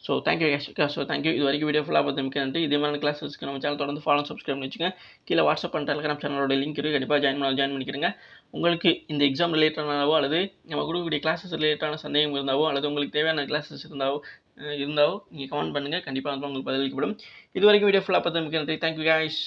So thank you cash. So thank you. இது வரைக்கும் வீடியோ ஃபுல்லாக பார்த்து மிக்க நன்றி. இதே மாதிரி கிளாஸஸ்க்கு நம்ம சேனல் தொடர்ந்து ஃபாலோ சப்ஸ்கிரைப் பண்ணி வச்சுங்க. கீழே வாட்ஸ்அப் அண்ட் டெலிகிராம் சேனலோட லிங்க் இருக்குது, கண்டிப்பாக ஜாயின் பண்ணிக்கிறேங்க. உங்களுக்கு இந்த எக்ஸாம் ரிலேட்டடானவோ அல்லது நம்ம கொடுக்கக்கூடிய கிளாஸஸ் ரிலேட்டடான சந்தேகம் இருந்தாவோ அல்லது உங்களுக்கு தேவையான கிளாஸஸ் இருந்தாவோ நீங்கள் கமெண்ட் பண்ணுங்கள், கண்டிப்பாக வந்து உங்களுக்கு பதிலளிக்கப்படும். இது வரைக்கும் வீடியோ ஃபுல்லாக பார்த்து மிக்க நன்றி. Thank you cash.